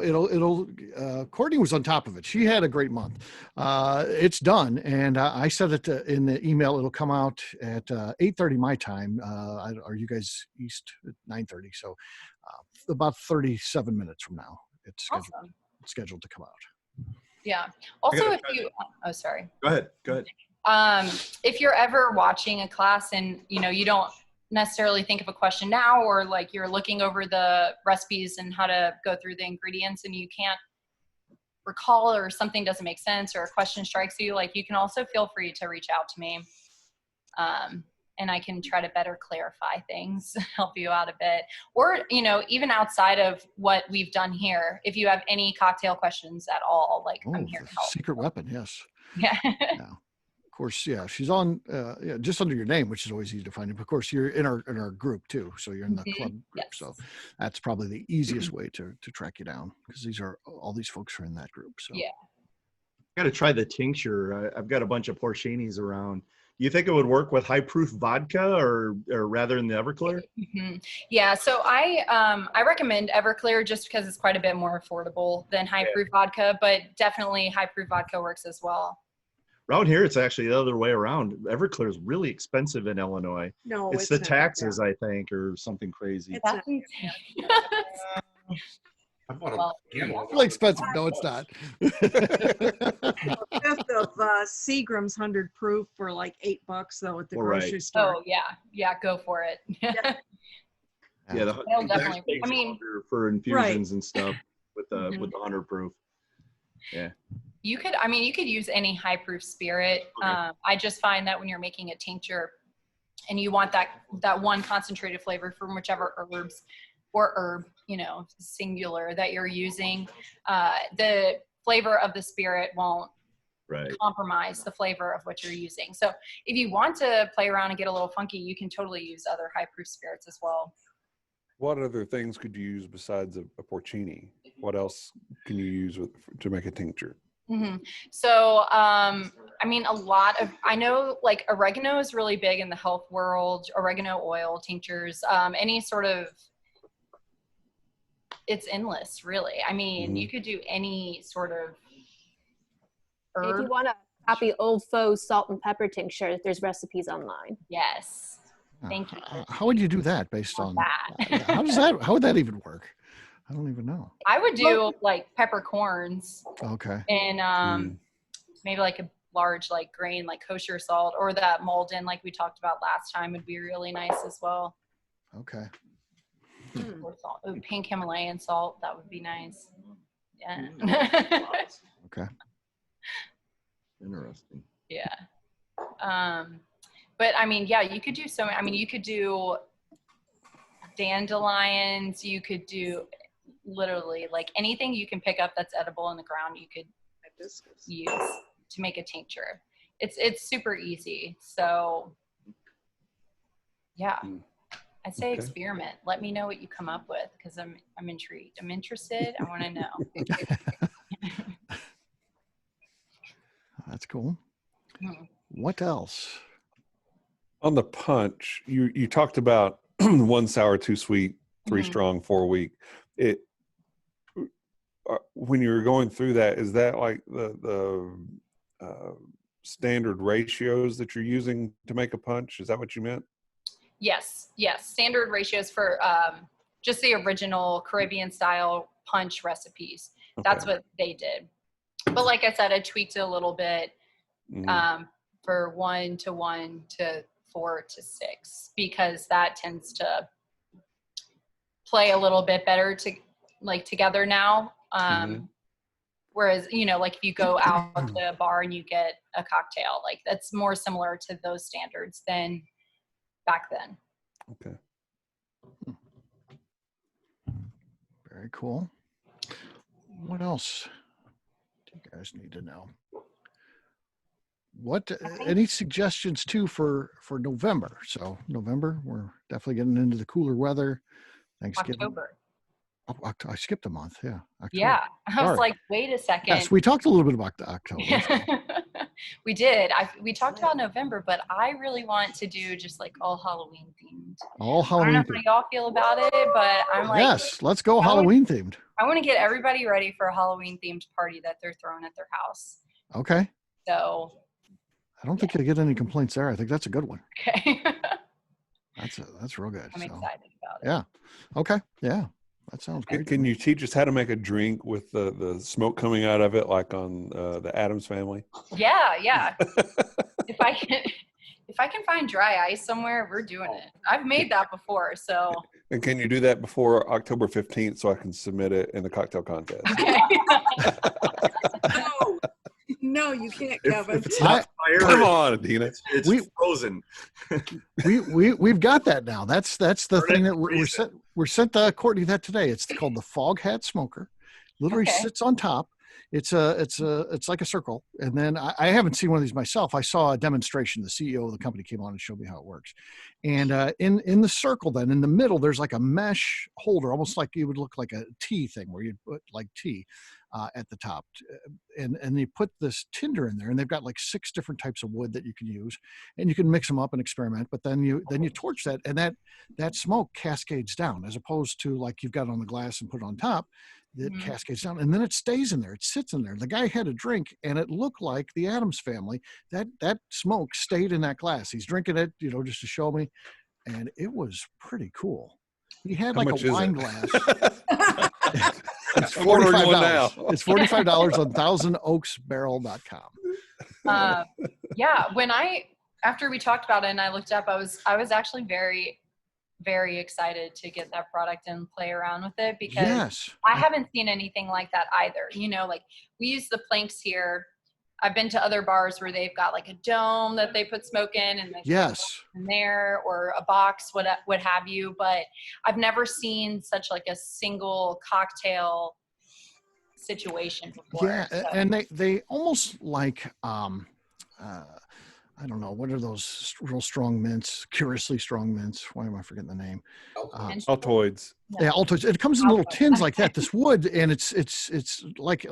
Courtney was on top of it. She had a great month. It's done. And I said it in the email, it'll come out at 8:30 my time. Are you guys East at 9:30? So about 37 minutes from now, it's scheduled, Awesome. it's scheduled to come out. Yeah. Also, if you, oh, sorry. Go ahead. If you're ever watching a class and you don't necessarily think of a question now, or like you're looking over the recipes and how to go through the ingredients and you can't recall, or something doesn't make sense, or a question strikes you, like you can also feel free to reach out to me. And I can try to better clarify things, help you out a bit. Or, you know, even outside of what we've done here, if you have any cocktail questions at all, like I'm here to help. Secret weapon, yes. Yeah. Yeah. Of course, yeah. She's on just under your name, which is always easy to find. But of course, you're in our group too. So you're in the club group. Yes. So that's probably the easiest way to track you down, because all these folks are in that group. So Yeah. I got to try the tincture. I've got a bunch of porcinis around. Do you think it would work with high proof vodka or rather than the Everclear? Yeah, so I recommend Everclear just because it's quite a bit more affordable than high proof vodka, but definitely high proof vodka works as well. Around here, it's actually the other way around. Everclear is really expensive in Illinois. No, It's the not. taxes, I think, or something crazy. It's not. I bought Well, really expensive. No, it's not. A fifth of Seagram's 100 proof for like $8 though at the Well, right. grocery store. Oh yeah, go for it. Yeah, They'll definitely. I mean, for infusions and stuff with the 100 proof. Yeah. you could use any high proof spirit. Okay. I just find that when you're making a tincture and you want that one concentrated flavor from whichever herbs or herb, you know, singular, that you're using, the flavor of the spirit won't compromise the flavor of what you're using. So if you want to play around and get a little funky, you can totally use other high proof spirits as well. What other things could you use besides a porcini? What else can you use to make a tincture? So, I mean, I know like oregano is really big in the health world, oregano oil, tinctures, any sort of, it's endless really. I mean, you could do any sort of herb. If you want to copy Old Foe's salt and pepper tincture, there's recipes online. Yes. Thank you. How would you do that based on that? How would that even work? I don't even know. I would do like peppercorns. Okay. And maybe like a large like grain like kosher salt, or that Malden like we talked about last time would be really nice as well. Okay. Or salt, pink Himalayan salt, that would be nice. Yeah. Okay. Interesting. Yeah. But I mean, yeah, you could do so. I mean, you could do dandelions. You could do literally like anything you can pick up that's edible in the ground. You could use to make a tincture. It's super easy. So yeah, I'd say experiment. Let me know what you come up with, because I'm intrigued. I'm interested. I want to know. That's cool. What else? On the punch, you talked about 1 sour, 2 sweet, 3 strong, 4 weak. When you were going through that, is that like the standard ratios that you're using to make a punch? Is that what you meant? Yes. Standard ratios for just the original Caribbean style punch recipes. Okay. That's what they did. But like I said, I tweaked it a little bit for 1 to 1 to 4 to 6, because that tends to play a little bit better together now. Whereas, you know, like if you go out to a bar and you get a cocktail, like that's more similar to those standards than back then. Okay. Very cool. What else do you guys need to know? Any suggestions too for November? So November, we're definitely getting into the cooler weather. Thanksgiving. October. Oh, I skipped a month. Yeah. October. Yeah. I was Sorry. like, wait a second. Yes, we talked a little bit about the October. We did. We talked about November, but I really want to do just like all Halloween themed. All I Halloween don't know themed. how y'all feel about it, but I'm like, Yes, let's go Halloween themed. I want to get everybody ready for a Halloween themed party that they're throwing at their house. Okay. So I don't think you'll get any complaints there. I think that's a good one. okay. That's real good. I'm excited about it. Yeah. Okay. Yeah. That sounds great. Can you teach us how to make a drink with the smoke coming out of it, like on the Addams Family? Yeah. If I can, if I can find dry ice somewhere, we're doing it. I've made that before, so. And can you do that before October 15th so I can submit it in the cocktail contest? Okay. No, no, you can't, If, Kevin. if it's not fire, Come on, Adina. it's We- frozen. We've got that now. That's the Burn thing it, that we're freeze sent. We're sent Courtney that today. It's called the Fog Hat Smoker. Literally Okay. sits on top. It's like a circle. And then I haven't seen one of these myself. I saw a demonstration. The CEO of the company came on and showed me how it works. And in the circle, then in the middle, there's like a mesh holder, almost like it would look like a tea thing where you'd put like tea at the top. And you put this tinder in there, and they've got like 6 different types of wood that you can use, and you can mix them up and experiment. But then you torch that, and that smoke cascades down, as opposed to like you've got it on the glass and put it on top. It cascades down, and then it stays in there. It sits in there. The guy had a drink, and it looked like the Addams Family. That smoke stayed in that glass. He's drinking it, just to show me, and it was pretty cool. He had How like much a is wine it? glass. It's I'm ordering one now. $45. It's $45 on thousandoaksbarrel.com. Yeah, after we talked about it and I looked up, I was actually very, very excited to get that product and play around with it, because Yes. I haven't seen anything like that either. Like we use the planks here. I've been to other bars where they've got like a dome that they put smoke in, and they Yes. in there, or a box, what have you. But I've never seen such like a single cocktail situation before. Yeah, so. and they almost like I don't know, what are those real strong mints, curiously strong mints? Why am I forgetting the name? Altoids. Yeah, Altoids. It comes in little tins like that. This wood, and it's like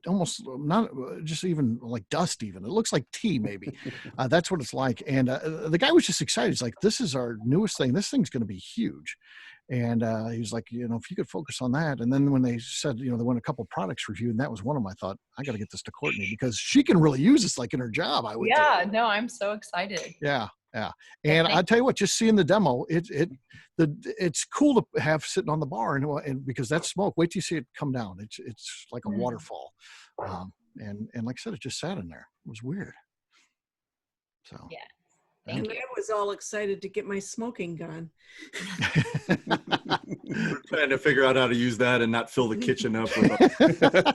almost not just even like dust. Even it looks like tea, maybe. That's what it's like. And the guy was just excited. He's like, "This is our newest thing. This thing's going to be huge." And he was like, if you could focus on that. And then when they said, they went a couple of products reviewed, and that was one of them, I thought, I got to get this to Courtney, because she can really use this like in her job, I would think. No, I'm so excited. Yeah. And I'll tell you what, just seeing the demo, it's cool to have sitting on the bar, and because that smoke, wait till you see it come down. It's like a waterfall. And like I said, it just sat in there. It was weird. So Yeah. And I was all excited to get my smoking gun. We're trying to figure out how to use that and not fill the kitchen up with a set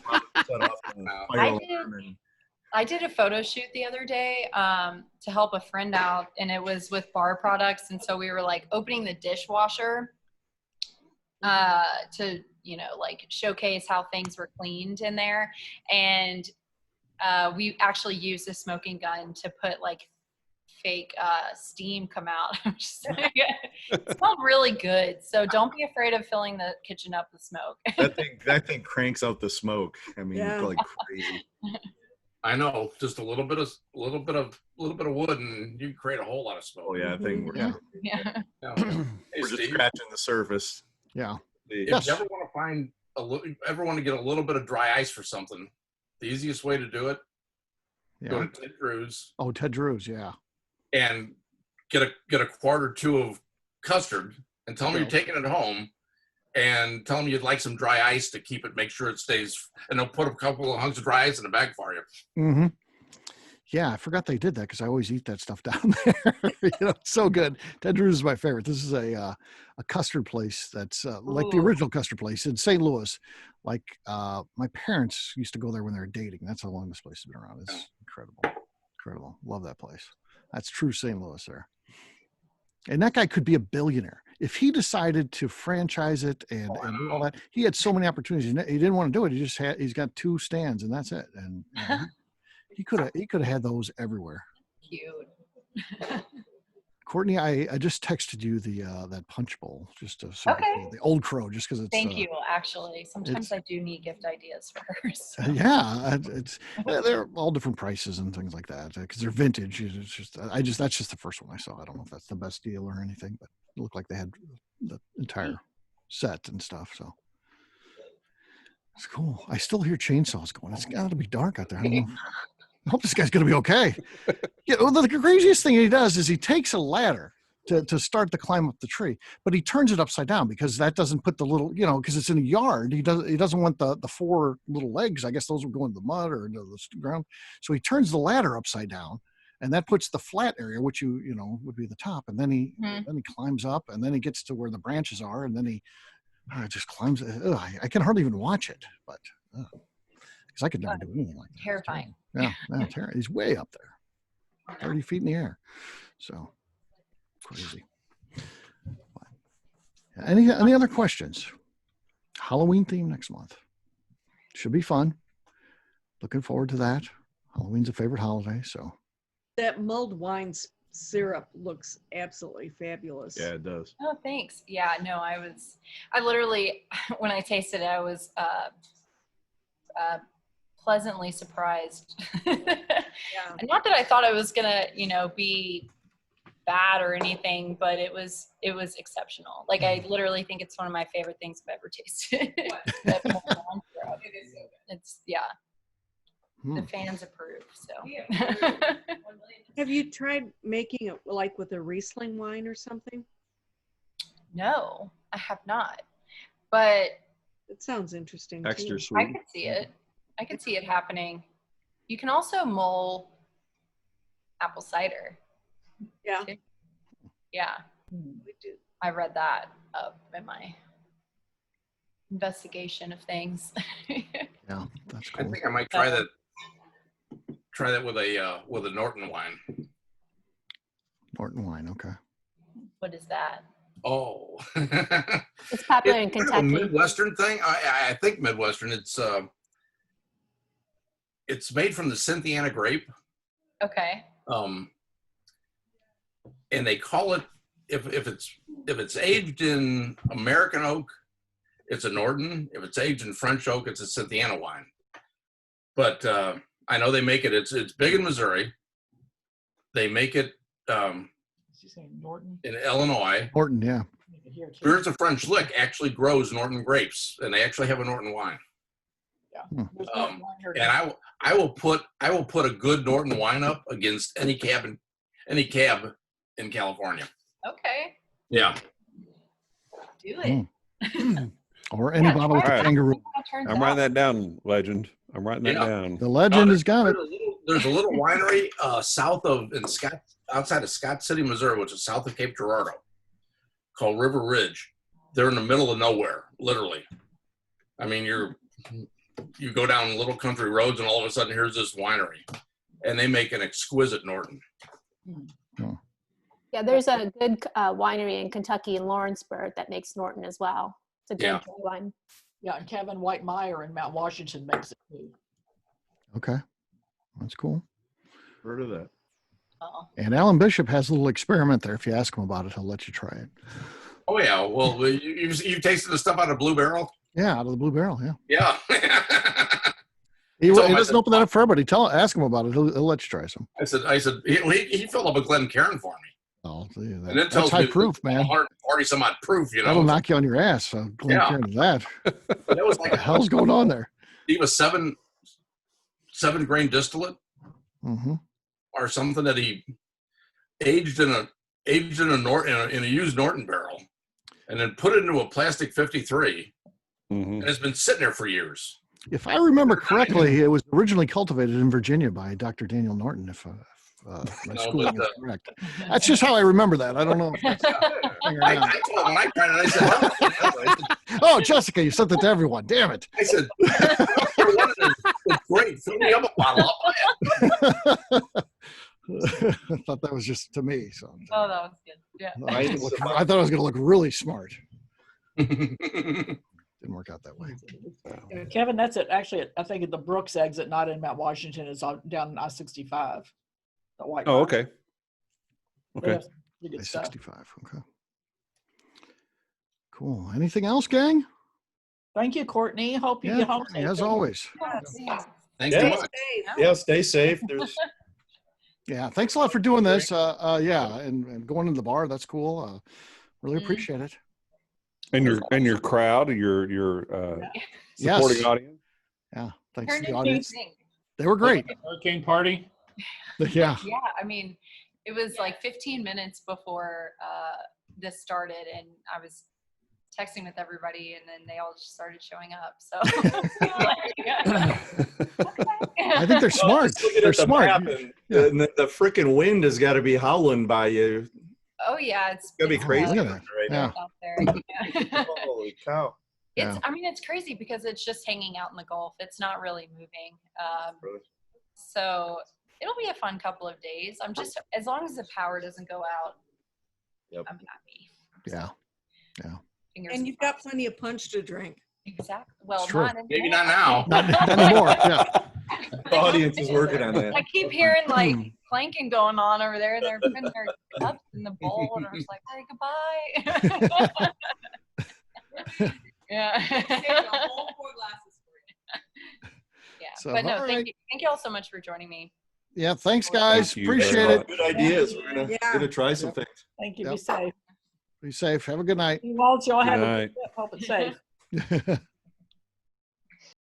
off and fire alarm and- I did a photo shoot the other day to help a friend out, and it was with bar products. And so we were like opening the dishwasher to, like showcase how things were cleaned in there. And we actually used a smoking gun to put like fake steam come out. It smelled really good. So don't be afraid of filling the kitchen up with smoke. that thing cranks out the smoke. I mean, Yeah. like crazy. I know, just a little bit of wood, and you can create a whole lot of smoke. Oh yeah, that thing. We're, Yeah. Yeah. Yeah. Hey, we're just Steve, scratching the surface. Yeah. if Yes. you ever want to get a little bit of dry ice for something, the easiest way to do it, go Yeah. to Ted Drew's Oh, Ted Drew's. Yeah. and get a quart or two of custard, and tell them you're taking it home, and tell them you'd like some dry ice to keep it, make sure it stays, and they'll put a couple of hunks of dry ice in a bag for you. Mm-hmm. Yeah, I forgot they did that, because I always eat that stuff down there. It's so good. Ted Drew's is my favorite. This is a custard place that's like the original custard place in St. Louis. Like my parents used to go there when they were dating. That's how long this place has been around. It's incredible. Love that place. That's true St. Louis there. And that guy could be a billionaire if he decided to franchise it and do all that. He had so many opportunities. He didn't want to do it. He's got 2 stands, and that's it. And he could have had those everywhere. Cute. Courtney, I just texted you that punch bowl, just to sort Okay. of the Old Crow, just because it's. Thank you. Actually, sometimes I do need gift ideas for her. So. Yeah, they're all different prices and things like that, because they're vintage. It's just that's just the first one I saw. I don't know if that's the best deal or anything, but it looked like they had the entire set and stuff. So it's cool. I still hear chainsaws going. It's got to be dark out there. I don't know. I hope this guy's going to be okay. Yeah, well, the craziest thing he does is he takes a ladder to start to climb up the tree, but he turns it upside down, because that doesn't put the little, because it's in a yard. He doesn't want the 4 little legs. I guess those would go into the mud or into the ground. So he turns the ladder upside down, and that puts the flat area, which would be the top, and then he Mhm. then he climbs up, and then he gets to where the branches are, and then he just climbs. I can hardly even watch it, but because I could never do anything like that. Terrifying. Yeah, he's way up there, 30 feet in the air, so crazy. Any other questions? Halloween theme next month. Should be fun. Looking forward to that. Halloween's a favorite holiday, so. That mulled wine syrup looks absolutely fabulous. Yeah, it does. Oh, thanks. Yeah, no, I literally, when I tasted it, I was pleasantly surprised. Yeah. And not that I thought it was gonna, be bad or anything, but it was exceptional. Like, I literally think it's one of my favorite things I've ever tasted. That mulled wine syrup. It is so good. It's, yeah, Hmm. the fans approve, so. We have 1 million. Have you tried making it like with a Riesling wine or something? No, I have not, but It sounds interesting. Extra too. sweet. I could see it. I could see it happening. You can also mull apple cider. Yeah. too. Yeah, We do. I read that up in my investigation of things. Yeah, that's I cool. think I might try that. Try that with a Norton wine. Norton wine, okay. What is that? Oh, It's popular in it's kind of a Kentucky. Midwestern thing. I think Midwestern. It's made from the Cynthiana grape. Okay. And they call it if it's aged in American oak, it's a Norton. If it's aged in French oak, it's a Cynthiana wine. But I know they make it. It's big in Missouri. They make it She's saying Norton. in Illinois. Norton, yeah. Here, too. Spirits of French Lick actually grows Norton grapes, and they actually have a Norton wine. Yeah. Hmm. There's Norton wine here, And I will put a good Norton wine up against any cab in California. Okay. Yeah. Do it. Or any bottle with try the it. kangaroo. How it turns I'm writing out. that down, legend. I'm writing that Yeah. down. The legend has got it. There's a little winery outside of Scott City, Missouri, which is south of Cape Girardeau, called River Ridge. They're in the middle of nowhere, literally. I mean, you go down little country roads, and all of a sudden, here's this winery, and they make an exquisite Norton. Yeah, there's a good winery in Kentucky in Lawrenceburg that makes Norton as well. It's a good Yeah. dry wine. Yeah, and Kevin Whitemeyer in Mount Washington makes it too. Okay. That's cool. Heard of that. Oh. And Alan Bishop has a little experiment there. If you ask him about it, he'll let you try it. Oh yeah, well, you tasted the stuff out of Blue Barrel? Yeah, out of the Blue Barrel, yeah. Yeah. He So I doesn't said- open that up for everybody. Ask him about it. He'll let you try some. I said he filled up a Glencairn for me. Oh, And it that's tells high me proof, man. 140 some odd proof, That'll knock you on your ass. So Glencairn to that. That was like What the hell's going on there? he was seven grain distillate Mm-hmm. or something that he aged in a used Norton barrel, and then put it into a plastic 53, Mhm. and it's been sitting there for years. If I remember correctly, it was originally cultivated in Virginia by Dr. Daniel Norton, if my No, schooling but, is correct. That's just how I remember that. I don't know. If that's a thing or I not. told him when I tried it, I said, Oh, Jessica, you sent it to everyone. Damn it. I said, it's great. Fill me up a bottle. I'll buy it. I thought that was just to me. So Oh, that was good. Yeah. I thought I was going to look really smart. Didn't work out that way. Kevin, that's it. Actually, I think at the Brooks exit, not in Mount Washington, it's down in I-65. The white. Oh, okay. Okay. Pretty good stuff. 65. Okay. Cool. Anything else, gang? Thank you, Courtney. Hope you Yeah, get home Courtney, safe. as always. Thanks Yeah. so much. Yeah, stay safe. There's Yeah. Thanks a lot for doing this. Yeah, and going to the bar. That's cool. Really appreciate it. And your crowd, your Yes. supporting audience. Yeah. Thanks Turned to the into audience. thing. They were great. Hurricane party. Yeah. Yeah, I mean, it was like 15 minutes before this started, and I was texting with everybody, and then they all just started showing up. So I think they're smart. Just looking They're at the smart. map and Yeah. the freaking wind has got to be howling by you. oh yeah, it's It's gonna be it's, crazy look at out that. there right Yeah. out there. Yeah. now. Holy cow! It's Yeah. I mean, it's crazy because it's just hanging out in the Gulf. It's not really moving. Really? So it'll be a fun couple of days. I'm just, as long as the power doesn't go out, Yep. I'm happy. Yeah. Fingers And you've got crossed. plenty of punch to drink. Exactly. Well, It's true. not anymore. Maybe not now. Not anymore. Yeah. The audience is working on that. I keep hearing like clanking going on over there. They're putting their cups in the bowl, and I was like, "Hey, goodbye." Yeah. Save the whole 4 glasses for you. Yeah. So, But no, all right. thank you all so much for joining me. Yeah. Thanks, guys. Thank you very Appreciate much. it. Good ideas. We're Yeah. gonna try some Yep. things. Thank you. Yep. Be safe. Be safe. Have a good night. You all, y'all have a Good good trip. Hope it's safe.